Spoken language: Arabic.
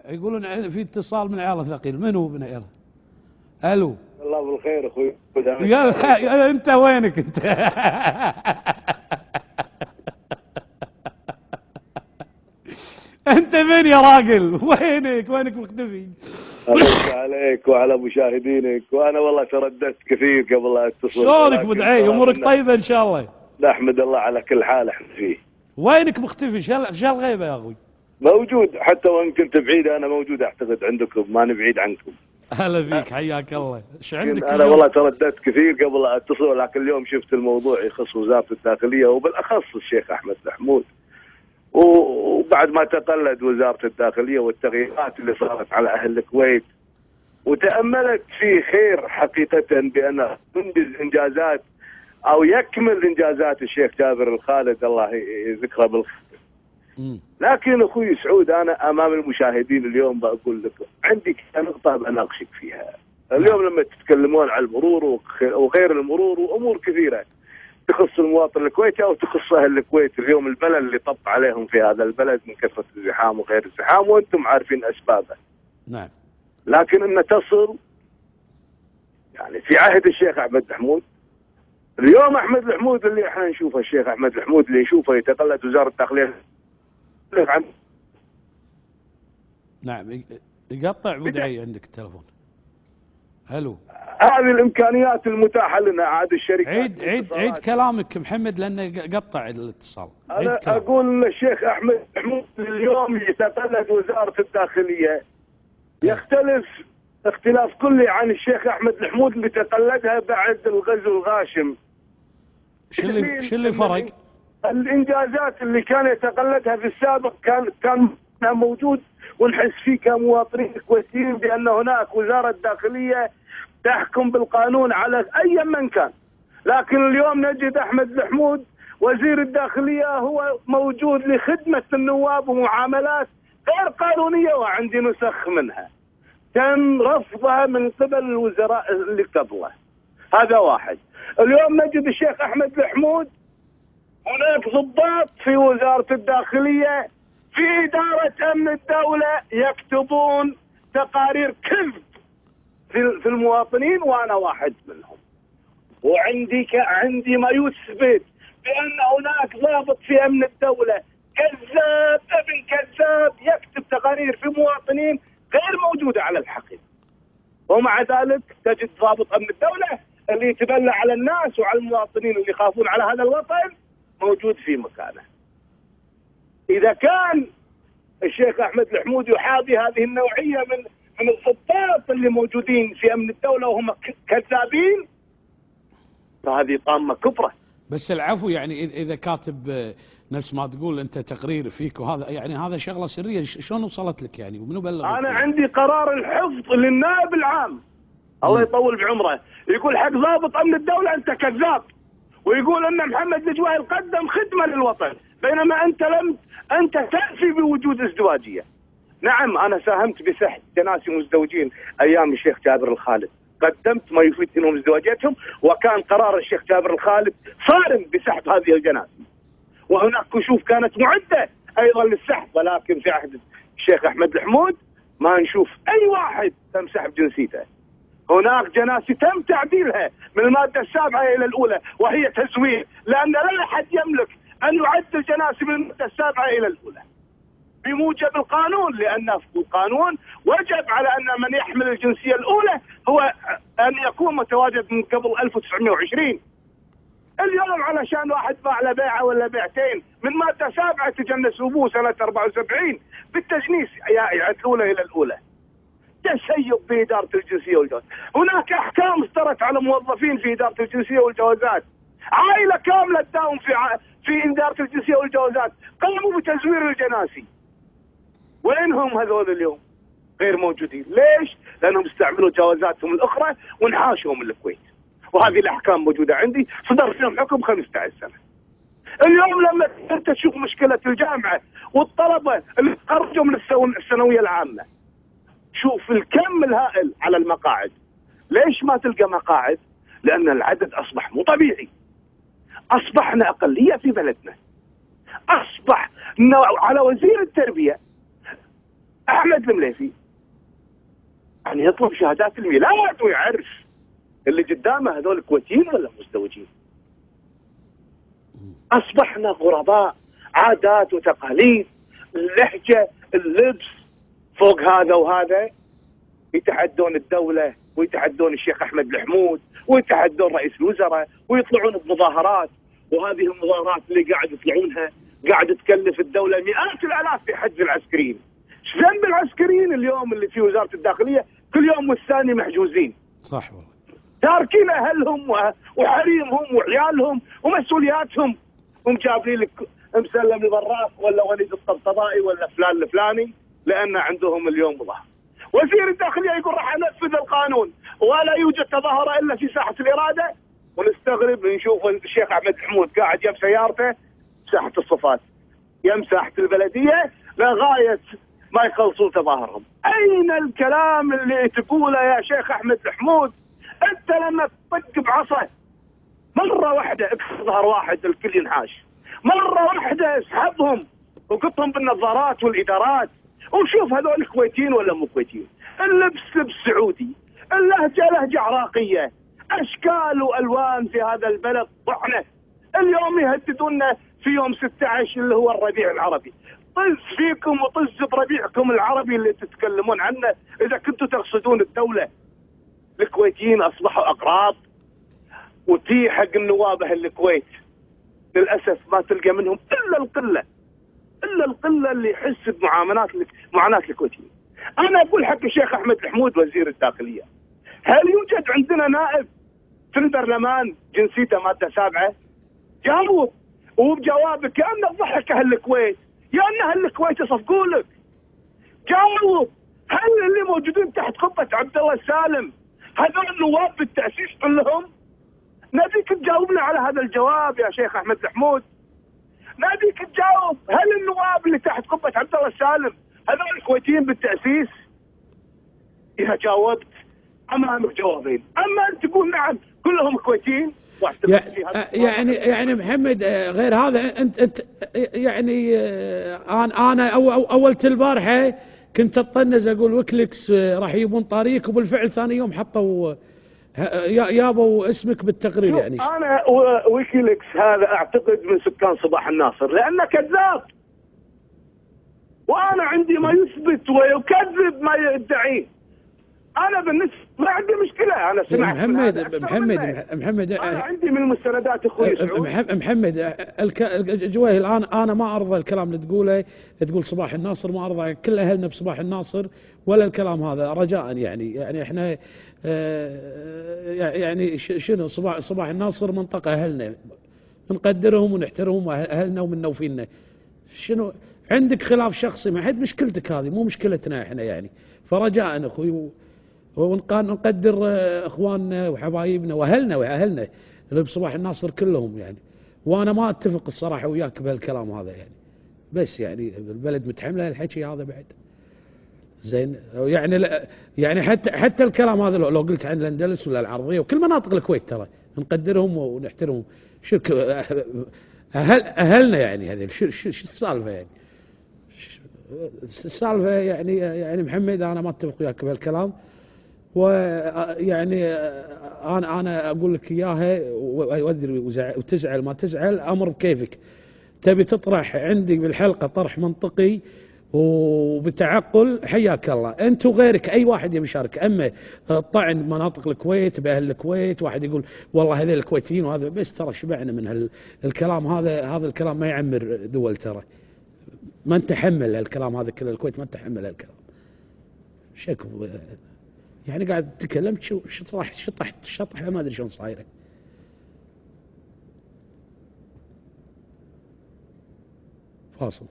يقولون في اتصال من عيال ثقيل. منو من عيال؟ الو. الله بالخير اخوي. يا انت وينك انت؟ انت فين يا راجل؟ وينك مختفي؟ أرد عليك وعلى مشاهدينك، وانا والله ترددت كثير قبل لا اتصل. شلونك ابو دعي؟ امورك طيبه ان شاء الله؟ نحمد الله على كل حال احنا فيه. وينك مختفي؟ شال غيبه يا اخوي؟ موجود، حتى وان كنت بعيد انا موجود اعتقد عندكم، ماني بعيد عنكم. هلا فيك، حياك الله. ايش عندك انا اليوم؟ والله ترددت كثير قبل لا اتصل، لكن اليوم شفت الموضوع يخص وزاره الداخليه وبالاخص الشيخ احمد الحمود، وبعد ما تقلد وزاره الداخليه والتغييرات اللي صارت على اهل الكويت، وتاملت في خير حقيقه بان تنجز انجازات او يكمل انجازات الشيخ جابر الخالد الله يذكره بالخير. لكن اخوي سعود، انا امام المشاهدين اليوم بقول لكم عندي نقطه بناقشك فيها. اليوم لما تتكلمون عن المرور وغير المرور وامور كثيره تخص المواطن الكويتي او تخص اهل الكويت، اليوم البلد اللي طب عليهم في هذا البلد من كثره الزحام وغير الزحام، وانتم عارفين اسبابه. نعم. لكن ان تصل يعني في عهد الشيخ احمد الحمود، اليوم احمد الحمود اللي احنا نشوفه، الشيخ احمد الحمود اللي نشوفه يتقلد وزاره الداخليه عن. نعم. يقطع ودعي عندك التلفون. هلو. هذه الامكانيات المتاحه لنا عاد الشركات. عيد كلامك محمد لانه قطع الاتصال. انا اقول الشيخ احمد محمود اليوم يتقلد وزاره الداخليه يختلف اختلاف كلي عن الشيخ احمد الحمود اللي تقلدها بعد الغزو الغاشم. شو اللي فرق؟ الانجازات اللي كان يتقلدها في السابق كان موجود ونحس فيه كمواطنين كويتيين بان هناك وزاره داخليه تحكم بالقانون على اي من كان. لكن اليوم نجد احمد الحمود وزير الداخليه هو موجود لخدمه النواب ومعاملات غير قانونيه، وعندي نسخ منها تم رفضها من قبل الوزراء اللي قبله. هذا واحد. اليوم نجد الشيخ احمد الحمود هناك ضباط في وزاره الداخليه في اداره امن الدوله يكتبون تقارير كذب في المواطنين، وانا واحد منهم. عندي ما يثبت بان هناك ضابط في امن الدوله كذاب ابن كذاب يكتب تقارير في مواطنين غير موجوده على الحقيقه. ومع ذلك تجد ضابط امن الدوله اللي يتبلى على الناس وعلى المواطنين اللي يخافون على هذا الوطن موجود في مكانه. اذا كان الشيخ احمد الحمود يحاذي هذه النوعيه من الضباط اللي موجودين في امن الدوله وهم كذابين، فهذه طامه كبرى. بس العفو يعني اذا كاتب نفس ما تقول انت تقرير فيك وهذا يعني هذا شغله سريه، شلون وصلت لك يعني ومنو بلغك؟ انا عندي قرار الحفظ للنائب العام الله يطول بعمره يقول حق ضابط امن الدوله انت كذاب، ويقول ان محمد الجواهي قدم خدمه للوطن بينما انت تنفي بوجود ازدواجيه. نعم انا ساهمت بسحب جناسي مزدوجين ايام الشيخ جابر الخالد، قدمت ما يفيد انهم ازدواجيتهم، وكان قرار الشيخ جابر الخالد صارم بسحب هذه الجناسي. وهناك كشوف كانت معده ايضا للسحب، ولكن في عهد الشيخ احمد الحمود ما نشوف اي واحد تم سحب جنسيته. هناك جناسي تم تعديلها من الماده 7 الى الاولى وهي تزوير، لان لا احد يملك ان يعدل جناسي من الماده 7 الى الاولى بموجب القانون، لان في القانون وجب على ان من يحمل الجنسيه الاولى هو ان يكون متواجد من قبل 1920. اليوم علشان واحد باع له بيعه ولا بيعتين من ماده 7 تجنس ابوه سنه 74 بالتجنيس يعدلونه الى الاولى. تسيب في اداره الجنسيه والجواز. هناك احكام اصدرت على موظفين في اداره الجنسيه والجوازات، عائله كامله تداوم في اداره الجنسيه والجوازات قاموا بتزوير الجناسي. وينهم هذول اليوم؟ غير موجودين. ليش؟ لانهم استعملوا جوازاتهم الاخرى وانحاشهم الكويت. وهذه الاحكام موجوده عندي، صدر فيهم حكم 15 سنه. اليوم لما انت تشوف مشكله الجامعه والطلبه اللي تخرجوا من الثانويه العامه، شوف الكم الهائل على المقاعد. ليش ما تلقى مقاعد؟ لان العدد اصبح مو طبيعي. اصبحنا اقليه في بلدنا. اصبح على وزير التربيه احمد المليفي يعني يطلب شهادات الميلاد ويعرف اللي قدامه هذول كويتيين ولا مزدوجين. اصبحنا غرباء، عادات وتقاليد، اللهجه، اللبس، فوق هذا وهذا يتحدون الدوله ويتحدون الشيخ احمد الحمود ويتحدون رئيس الوزراء ويطلعون بمظاهرات، وهذه المظاهرات اللي قاعد يطلعونها قاعد تكلف الدوله مئات الالاف في حجز العسكريين. ايش ذنب العسكريين اليوم اللي في وزاره الداخليه كل يوم والثاني محجوزين؟ صح والله. تاركين اهلهم وحريمهم وعيالهم ومسؤولياتهم، ومجابلين لك مسلم البراق ولا وليد الطبطبائي ولا فلان الفلاني لان عندهم اليوم مظاهره. وزير الداخليه يقول راح انفذ القانون ولا يوجد تظاهره الا في ساحه الاراده، ونستغرب نشوف الشيخ احمد حمود قاعد جاب سيارته ساحه الصفات يم ساحه البلديه لغايه ما يخلصون تظاهرهم. اين الكلام اللي تقوله يا شيخ احمد الحمود؟ انت لما تطق بعصا مره واحده اكسر ظهر واحد الكل ينحاش، مره واحده اسحبهم وقطهم بالنظارات والادارات، وشوف هذول كويتيين ولا مو كويتيين. اللبس لبس سعودي، اللهجه لهجه عراقيه، اشكال والوان في هذا البلد طعنه. اليوم يهددونا في يوم 16 اللي هو الربيع العربي، طز فيكم وطز بربيعكم العربي اللي تتكلمون عنه اذا كنتوا تقصدون الدوله. الكويتيين اصبحوا اقراض، وتي حق النواب اهل الكويت للاسف ما تلقى منهم الا القله اللي يحس بمعاناه الكويتيين. انا اقول حق الشيخ احمد الحمود وزير الداخليه، هل يوجد عندنا نائب في البرلمان جنسيته ماده 7؟ جاوب، وبجوابك كانه ضحك اهل الكويت، يا ان اهل الكويت يصفقوا لك. جاوب، هل اللي موجودين تحت قبه عبد الله السالم هذول النواب بالتاسيس كلهم؟ نبيك تجاوبنا على هذا الجواب يا شيخ احمد الحمود. نبيك تجاوب، هل النواب اللي تحت قبه عبد الله السالم هذول الكويتيين بالتاسيس؟ اذا جاوبت امامك جوابين، اما انت تقول نعم كلهم كويتيين يعني محمد غير هذا انت يعني انا اول البارحه كنت اطنز اقول ويكليكس راح يجيبون طريق، وبالفعل ثاني يوم حطوا يابوا اسمك بالتقرير. يعني انا ويكيليكس هذا اعتقد من سكان صباح الناصر لانه كذاب، وانا عندي ما يثبت ويكذب ما يدعيه. انا بالنسبه ما عندي مشكله، انا سمعت محمد انا عندي من المستندات اخوي سعود. محمد جويهل، انا ما ارضى الكلام اللي تقوله، تقول صباح الناصر، ما ارضى كل اهلنا بصباح الناصر ولا الكلام هذا رجاء. يعني احنا يعني شنو صباح الناصر منطقه اهلنا، نقدرهم ونحترمهم اهلنا ومنا وفينا. شنو عندك خلاف شخصي ما حد مشكلتك، هذه مو مشكلتنا احنا يعني. فرجاء اخوي ونقدر اخواننا وحبايبنا واهلنا اللي بصباح الناصر كلهم يعني. وانا ما اتفق الصراحه وياك بهالكلام هذا يعني، بس يعني البلد متحمله الحكي هذا بعد زين. يعني حتى الكلام هذا لو قلت عن الاندلس ولا العرضيه وكل مناطق الكويت ترى نقدرهم ونحترمهم. شو اهلنا يعني، هذه شو السالفه يعني؟ السالفه يعني محمد انا ما اتفق وياك بهالكلام، ويعني انا اقول لك اياها وادري وتزعل ما تزعل امر بكيفك. تبي تطرح عندي بالحلقه طرح منطقي وبتعقل حياك الله انت وغيرك، اي واحد يبي يشارك. اما طعن مناطق الكويت باهل الكويت، واحد يقول والله هذول الكويتيين وهذا، بس ترى شبعنا من الكلام هذا الكلام ما يعمر دول، ترى ما نتحمل هالكلام هذا كله، الكويت ما تتحمل هالكلام. شكو يعني قاعد تتكلم شطح ما ادري شلون صايره. فاصل.